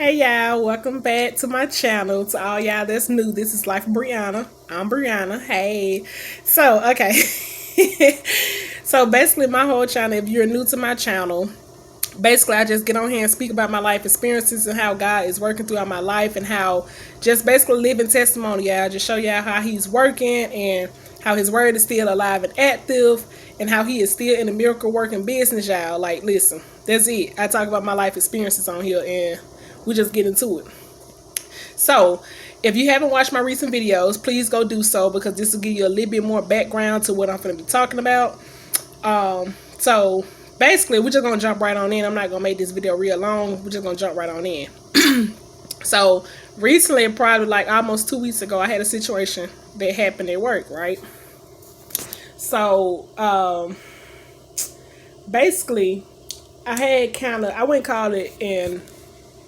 Hey y'all, welcome back to my channel. To all y'all that's new, this is Life of Brianna. I'm Brianna. Hey. Okay. So basically my whole channel, if you're new to my channel, basically I just get on here and speak about my life experiences and how God is working throughout my life and how just basically living testimony, y'all. Just show y'all how he's working and how his word is still alive and active and how he is still in the miracle working business, y'all. Like, listen, that's it. I talk about my life experiences on here and we just get into it. So, if you haven't watched my recent videos, please go do so because this will give you a little bit more background to what I'm going to be talking about. So basically, we're just going to jump right on in. I'm not going to make this video real long. We're just going to jump right on in. So, recently, probably like almost 2 weeks ago, I had a situation that happened at work, right? So, basically, I wouldn't call it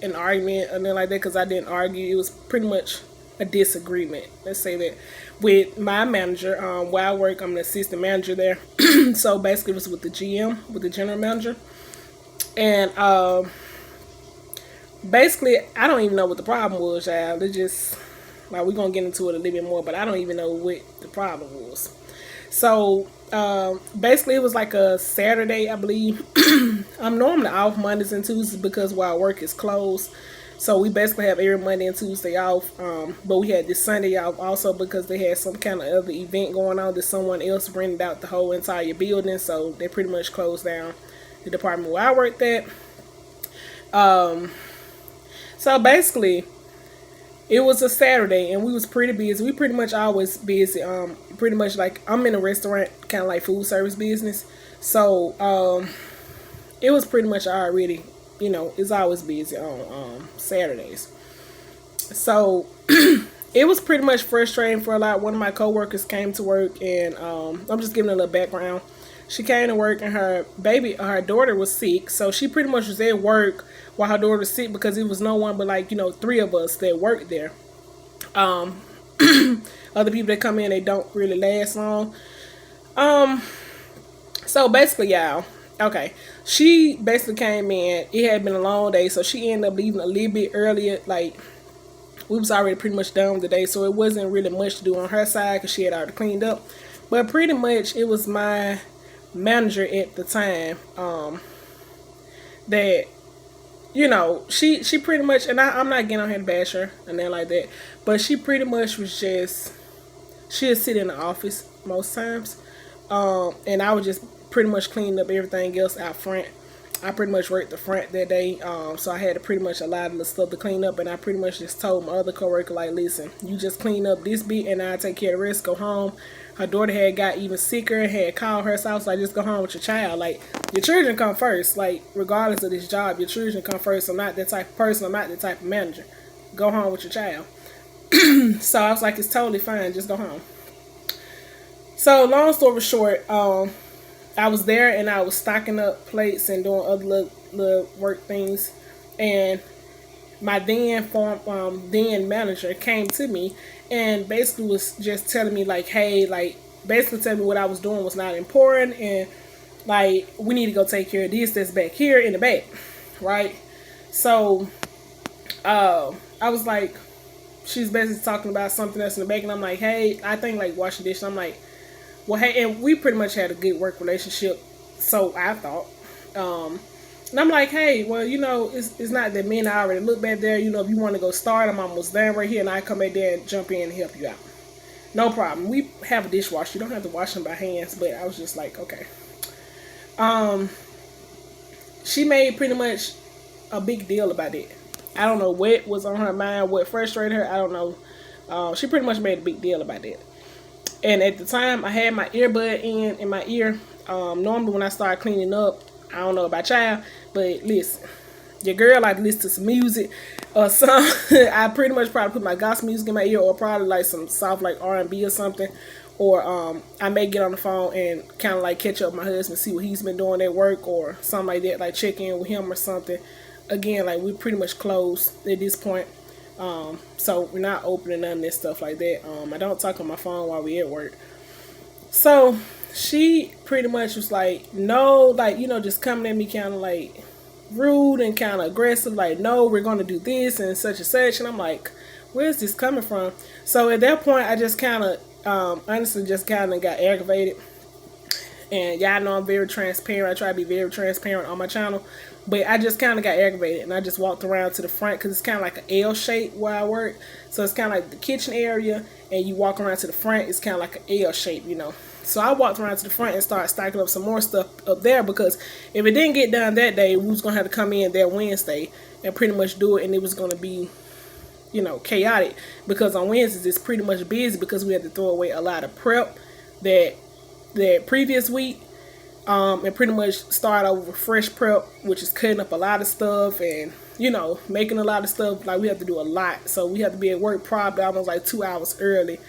an argument or nothing like that because I didn't argue. It was pretty much a disagreement. Let's say that with my manager. Where I work, I'm an assistant manager there. So basically, it was with the GM, with the general manager, and basically, I don't even know what the problem was, y'all. It's just like we're gonna get into it a little bit more, but I don't even know what the problem was. So basically, it was like a Saturday, I believe. I'm normally off Mondays and Tuesdays because while work is closed. So we basically have every Monday and Tuesday off. But we had this Sunday off also because they had some kind of other event going on that someone else rented out the whole entire building. So they pretty much closed down the department where I worked at. So basically, it was a Saturday and we was pretty busy. We pretty much always busy. Pretty much like I'm in a restaurant, kind of like food service business. So it was pretty much already, it's always busy on Saturdays. So it was pretty much frustrating for a lot. One of my coworkers came to work and I'm just giving a little background. She came to work and her daughter was sick. So she pretty much was at work while her daughter was sick because it was no one but like, three of us that worked there. Other people that come in, they don't really last long. So basically, y'all, okay, she basically came in. It had been a long day, so she ended up leaving a little bit earlier. Like, we was already pretty much done with the day, so it wasn't really much to do on her side because she had already cleaned up. But pretty much, it was my manager at the time that she pretty much, and I'm not getting on here to bash her and then like that, but she pretty much was just, she'd sit in the office most times, and I would just pretty much clean up everything else out front. I pretty much worked the front that day, so I had to pretty much a lot of the stuff to clean up, and I pretty much just told my other coworker, like, listen, you just clean up this bit and I'll take care of the rest, go home. Her daughter had got even sicker, had called her, so I was like, just go home with your child. Like, your children come first. Like, regardless of this job, your children come first. I'm not that type of person. I'm not that type of manager. Go home with your child. So I was like, it's totally fine. Just go home. So long story short, I was there and I was stocking up plates and doing other little work things. And my then manager came to me and basically was just telling me like, hey, like basically telling me what I was doing was not important and like we need to go take care of this that's back here in the back, right? So I was like, she's basically talking about something else in the back and I'm like, hey, I think like washing dishes. I'm like, well, hey, and we pretty much had a good work relationship, so I thought. And I'm like, hey, well, it's not that me and I already look back there. If you want to go start, I'm almost done right here, and I come back there and jump in and help you out. No problem. We have a dishwasher. You don't have to wash them by hands, but I was just like, okay. She made pretty much a big deal about it. I don't know what was on her mind, what frustrated her. I don't know. She pretty much made a big deal about it. And at the time, I had my earbud in my ear. Normally, when I start cleaning up, I don't know about y'all, but listen, your girl like to listen to some music or something. I pretty much probably put my gospel music in my ear or probably like some soft like R&B or something. Or I may get on the phone and kind of like catch up with my husband, see what he's been doing at work or something like that, like check in with him or something. Again, like we're pretty much closed at this point. So we're not opening none of this stuff like that. I don't talk on my phone while we're at work. So she pretty much was like, no, like, just coming at me kind of like, rude and kind of aggressive, like, no, we're going to do this and such and such. And I'm like, where's this coming from? So at that point, I just kind of, honestly, just kind of got aggravated. And y'all know I'm very transparent. I try to be very transparent on my channel. But I just kind of got aggravated. And I just walked around to the front because it's kind of like an L shape where I work. So it's kind of like the kitchen area. And you walk around to the front, it's kind of like an L shape, you know. So I walked around to the front and started stacking up some more stuff up there. Because if it didn't get done that day, we was going to have to come in that Wednesday and pretty much do it. And it was going to be, you know, chaotic. Because on Wednesdays, it's pretty much busy because we had to throw away a lot of prep that previous week, and pretty much start over with fresh prep, which is cutting up a lot of stuff and, you know, making a lot of stuff. Like, we have to do a lot, so we have to be at work probably almost like 2 hours early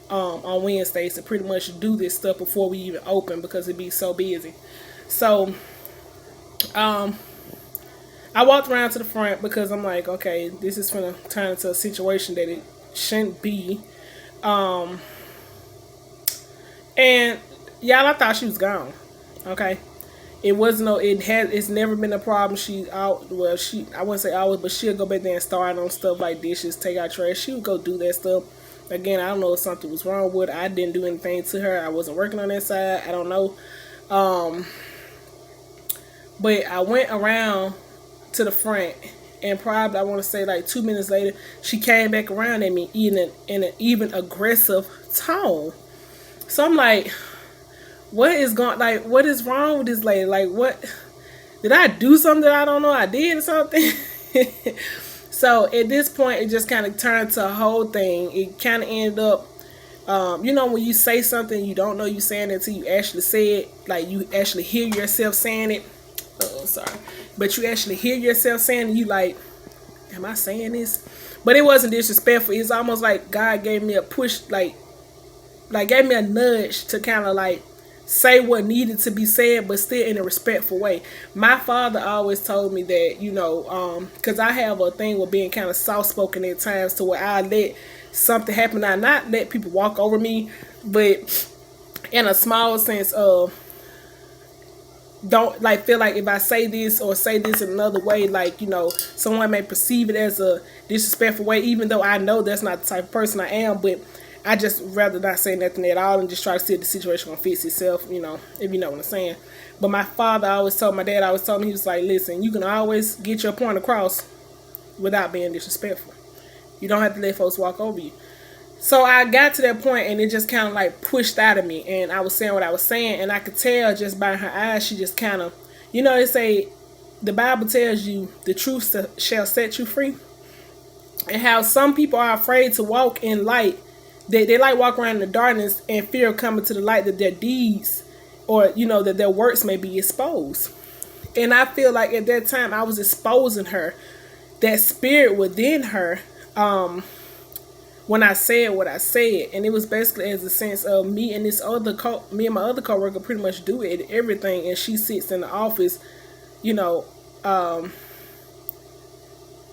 on Wednesdays to pretty much do this stuff before we even open because it'd be so busy. So I walked around to the front because I'm like, okay, this is gonna turn into a situation that it shouldn't be. And y'all, I thought she was gone. Okay, it wasn't no. It's never been a problem. She out. Well, I wouldn't say always, but she'll go back there and start on stuff like dishes, take out trash. She would go do that stuff. Again, I don't know if something was wrong with her. I didn't do anything to her. I wasn't working on that side. I don't know. But I went around to the front, and probably I want to say like 2 minutes later, she came back around at me in an even aggressive tone. So I'm like, what is wrong with this lady? Like, what did I do something that I don't know I did or something? So at this point, it just kind of turned to a whole thing. It kind of ended up, you know, when you say something, you don't know you saying it until you actually say it. Like, you actually hear yourself saying it. Oh, sorry. But you actually hear yourself saying it, you like, am I saying this? But it wasn't disrespectful. It's almost like God gave me a push, like gave me a nudge to kind of like say what needed to be said, but still in a respectful way. My father always told me that, you know, because I have a thing with being kind of soft-spoken at times to where I let something happen. I not let people walk over me, but in a small sense of don't like feel like if I say this or say this in another way, like, you know, someone may perceive it as a disrespectful way, even though I know that's not the type of person I am. But I just rather not say nothing at all and just try to see if the situation gonna fix itself, you know, if you know what I'm saying. But my father always told, my dad always told me, he was like, listen, you can always get your point across without being disrespectful. You don't have to let folks walk over you. So I got to that point and it just kind of like pushed out of me, and I was saying what I was saying, and I could tell just by her eyes, she just kind of, you know, they say the Bible tells you the truth shall set you free, and how some people are afraid to walk in light. They like walk around in the darkness and fear of coming to the light that their deeds or, you know, that their works may be exposed. And I feel like at that time I was exposing her, that spirit within her, when I said what I said. And it was basically as a sense of me and my other coworker pretty much do it everything, and she sits in the office, you know,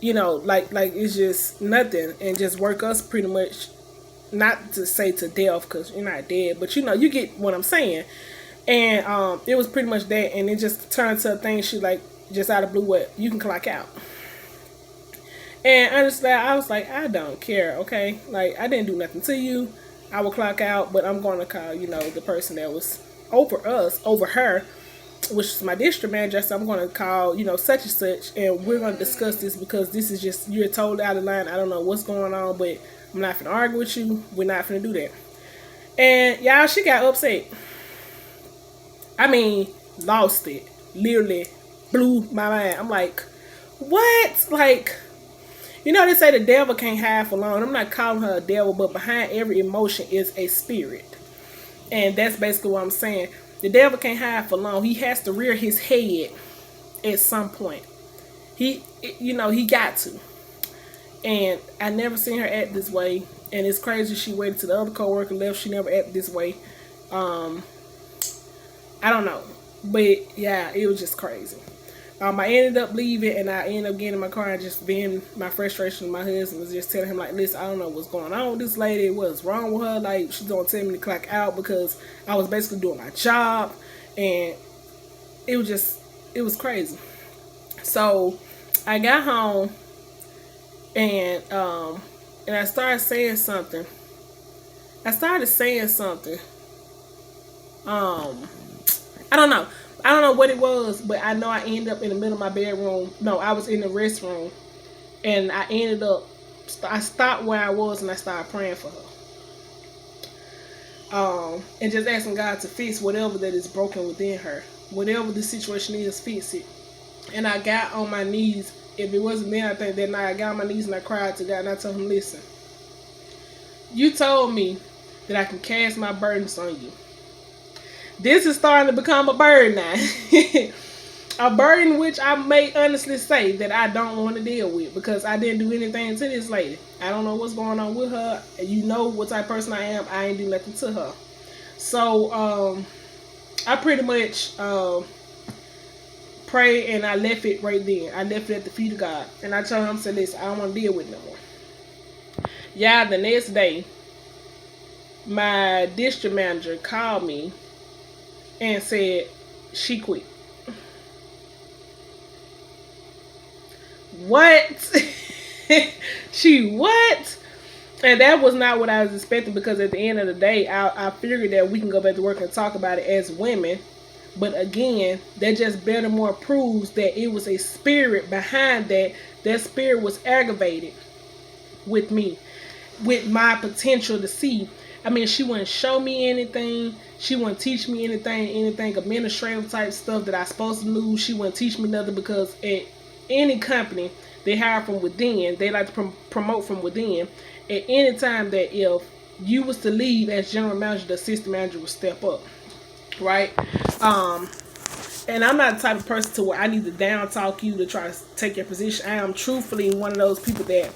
like it's just nothing, and just work us pretty much, not to say to death because you're not dead, but you know, you get what I'm saying. And it was pretty much that, and it just turned to a thing. She like just out of blue, what, you can clock out. And honestly, I was like, I don't care, okay? Like, I didn't do nothing to you. I will clock out, but I'm going to call, you know, the person that was over her, which is my district manager. So I'm going to call, you know, such and such, and we're going to discuss this because this is just, you're totally out of line. I don't know what's going on, but I'm not finna argue with you. We're not finna do that. And y'all, she got upset. I mean, lost it. Literally blew my mind. I'm like, what? Like, you know, they say the devil can't hide for long. I'm not calling her a devil, but behind every emotion is a spirit. And that's basically what I'm saying. The devil can't hide for long. He has to rear his head at some point. He got to. And I never seen her act this way. And it's crazy she waited till the other coworker left. She never acted this way. I don't know. But yeah, it was just crazy. I ended up leaving, and I ended up getting in my car and just being my frustration with my husband was just telling him, like, listen, I don't know what's going on with this lady. What's wrong with her? Like, she's going to tell me to clock out because I was basically doing my job. And it was crazy. So I got home and I started saying something. I started saying something. I don't know. I don't know what it was, but I know I ended up in the middle of my bedroom. No, I was in the restroom, and I ended up. I stopped where I was and I started praying for her. And just asking God to fix whatever that is broken within her. Whatever the situation is, fix it. And I got on my knees. If it wasn't me, I think that night I got on my knees and I cried to God and I told him, listen, you told me that I can cast my burdens on you. This is starting to become a burden now. A burden which I may honestly say that I don't want to deal with because I didn't do anything to this lady. I don't know what's going on with her. You know what type of person I am. I ain't do nothing to her. So I pretty much prayed and I left it right then. I left it at the feet of God. And I told him, I said, listen, I don't want to deal with it no more. Yeah, the next day, my district manager called me and said she quit. What? She what? And that was not what I was expecting because at the end of the day, I figured that we can go back to work and talk about it as women. But again, that just better more proves that it was a spirit behind that. That spirit was aggravated with me, with my potential to see. I mean, she wouldn't show me anything. She wouldn't teach me anything administrative type stuff that I supposed to know. She wouldn't teach me nothing because at any company, they hire from within. They like to promote from within. At any time that if you was to leave as general manager, the assistant manager would step up, right? And I'm not the type of person to where I need to down talk you to try to take your position. I am truthfully one of those people that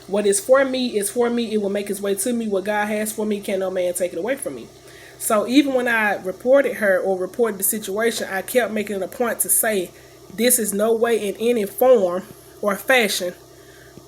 what is for me is for me. It will make its way to me. What God has for me, can no man take it away from me. So even when I reported her or reported the situation, I kept making it a point to say, this is no way in any form or fashion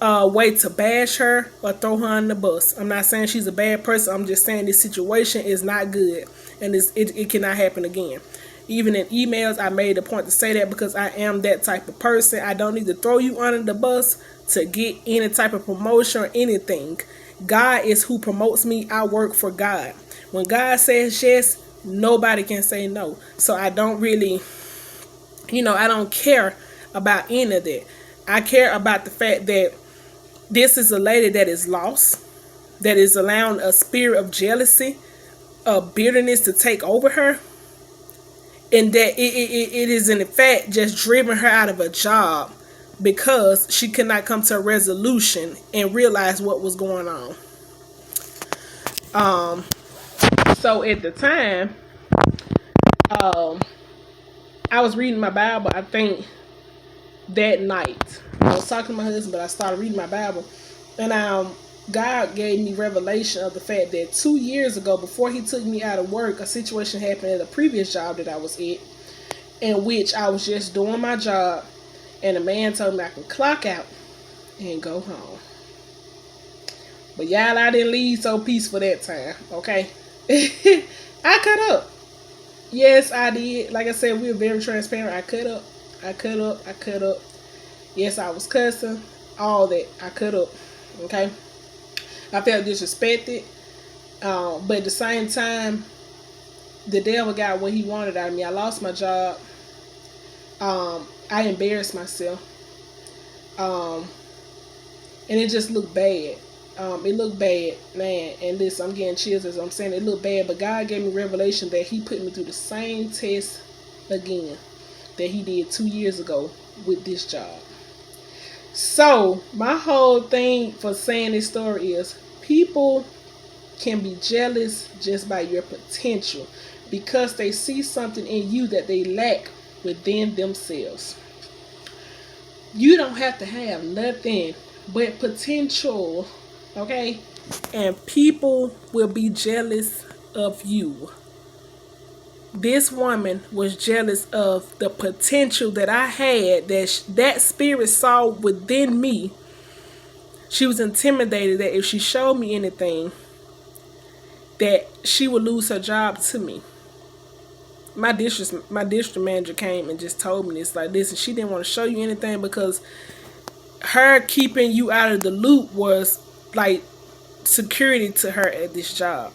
way to bash her or throw her on the bus. I'm not saying she's a bad person. I'm just saying this situation is not good and it cannot happen again. Even in emails, I made a point to say that because I am that type of person. I don't need to throw you under the bus to get any type of promotion or anything. God is who promotes me. I work for God. When God says yes, nobody can say no. So I don't really, I don't care about any of that. I care about the fact that this is a lady that is lost, that is allowing a spirit of jealousy, of bitterness to take over her, and that it is in fact just driven her out of a job because she could not come to a resolution and realize what was going on. So at the time, I was reading my Bible, I think that night. I was talking to my husband, but I started reading my Bible. And God gave me revelation of the fact that 2 years ago, before he took me out of work, a situation happened at a previous job that I was at, in which I was just doing my job, and a man told me I can clock out and go home. But y'all, I didn't leave so peaceful that time, okay? I cut up. Yes, I did. Like I said, we were very transparent. I cut up. Yes, I was cussing. All that. I cut up. Okay? I felt disrespected. But at the same time, the devil got what he wanted out of me. I lost my job. I embarrassed myself. And it just looked bad. It looked bad, man. And listen, I'm getting chills as I'm saying it looked bad. But God gave me revelation that he put me through the same test again that he did 2 years ago with this job. So my whole thing for saying this story is people can be jealous just by your potential because they see something in you that they lack within themselves. You don't have to have nothing but potential, okay? And people will be jealous of you. This woman was jealous of the potential that I had, that spirit saw within me. She was intimidated that if she showed me anything, that she would lose her job to me. my district manager came and just told me this. Like, listen, she didn't want to show you anything because her keeping you out of the loop was like security to her at this job.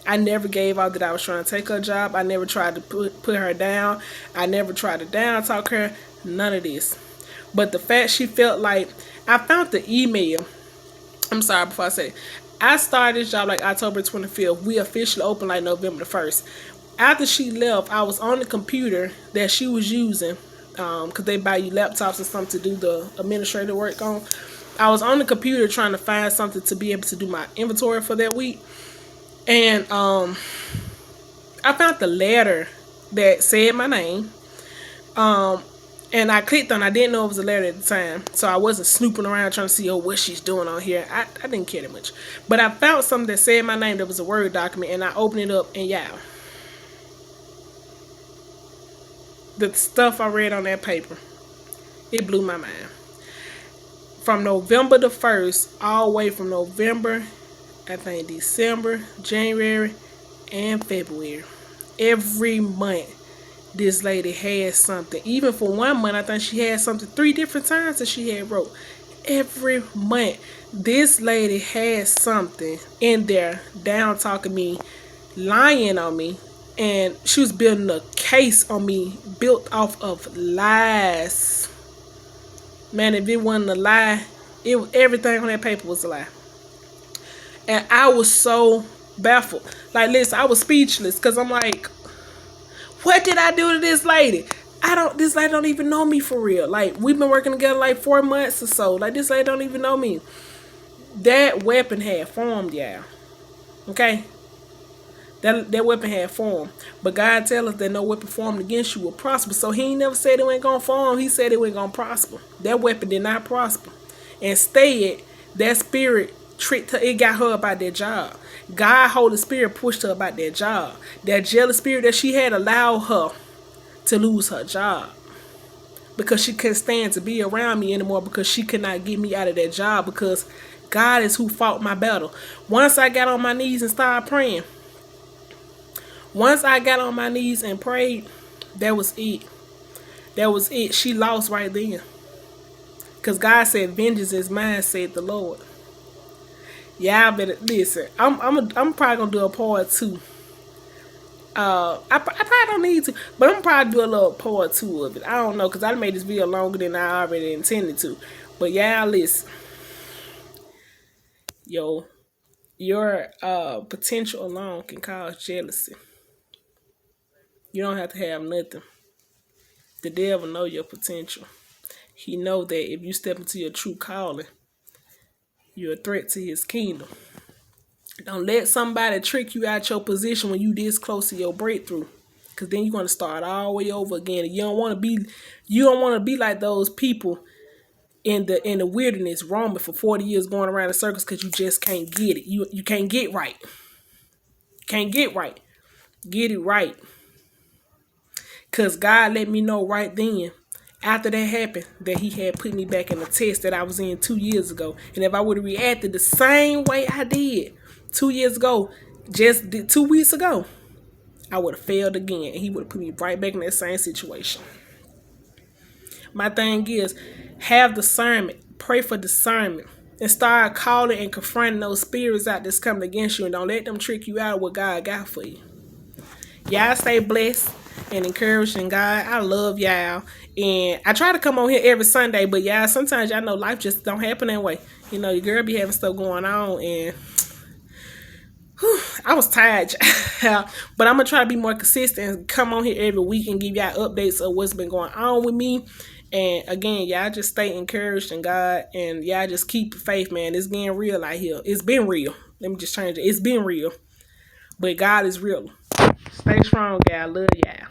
I never gave out that I was trying to take her job. I never tried to put her down. I never tried to down talk her. None of this. But the fact she felt like, I found the email. I'm sorry, before I say, I started this job like October 25th. We officially opened like November the 1st. After she left, I was on the computer that she was using, because they buy you laptops or something to do the administrative work on. I was on the computer trying to find something to be able to do my inventory for that week. And I found the letter that said my name. And I clicked on it. I didn't know it was a letter at the time. So I wasn't snooping around trying to see, what she's doing on here. I didn't care that much. But I found something that said my name. That was a Word document. And I opened it up. And yeah. The stuff I read on that paper, it blew my mind. From November the 1st, all the way from November, I think December, January, and February. Every month, this lady had something. Even for 1 month, I think she had something 3 different times that she had wrote. Every month, this lady had something in there, down talking me, lying on me, and she was building a case on me built off of lies. Man, if it wasn't a lie, everything on that paper was a lie. And I was so baffled. Like, listen, I was speechless because I'm like, what did I do to this lady? This lady don't even know me for real. Like, we've been working together like 4 months or so. Like, this lady don't even know me. That weapon had formed, y'all. Okay? That weapon had formed. But God tell us that no weapon formed against you will prosper. So he ain't never said it ain't gonna form. He said it ain't gonna prosper. That weapon did not prosper. Instead, that spirit tricked her. It got her about that job. God, Holy Spirit, pushed her about that job. That jealous spirit that she had allowed her to lose her job. Because she couldn't stand to be around me anymore, because she could not get me out of that job, because God is who fought my battle. Once I got on my knees and started praying, once I got on my knees and prayed, that was it. That was it. She lost right then. Because God said, vengeance is mine, said the Lord. Yeah, I better listen. I'm probably gonna do a part 2. I probably don't need to, but I'm probably do a little part 2 of it. I don't know, because I made this video longer than I already intended to. But yeah, listen. Yo, your potential alone can cause jealousy. You don't have to have nothing. The devil know your potential. He know that if you step into your true calling, you're a threat to his kingdom. Don't let somebody trick you out your position when you this close to your breakthrough. Cause then you're gonna start all the way over again. And you don't wanna be like those people in the wilderness roaming for 40 years going around in circles because you just can't get it. You can't get right. Can't get right. Get it right. Because God let me know right then, after that happened, that he had put me back in the test that I was in 2 years ago. And if I would have reacted the same way I did 2 years ago, just 2 weeks ago, I would have failed again. And he would have put me right back in that same situation. My thing is, have discernment. Pray for discernment. And start calling and confronting those spirits out that's coming against you. And don't let them trick you out of what God got for you. Y'all stay blessed and encouraged in God. I love y'all. And I try to come on here every Sunday. But y'all, sometimes y'all know life just don't happen that way. You know, your girl be having stuff going on. And I was tired. But I'm going to try to be more consistent and come on here every week and give y'all updates of what's been going on with me. And again, y'all just stay encouraged in God. And y'all just keep faith, man. It's getting real out here. It's been real. Let me just change it. It's been real. But God is real. Stay strong, y'all. Love y'all.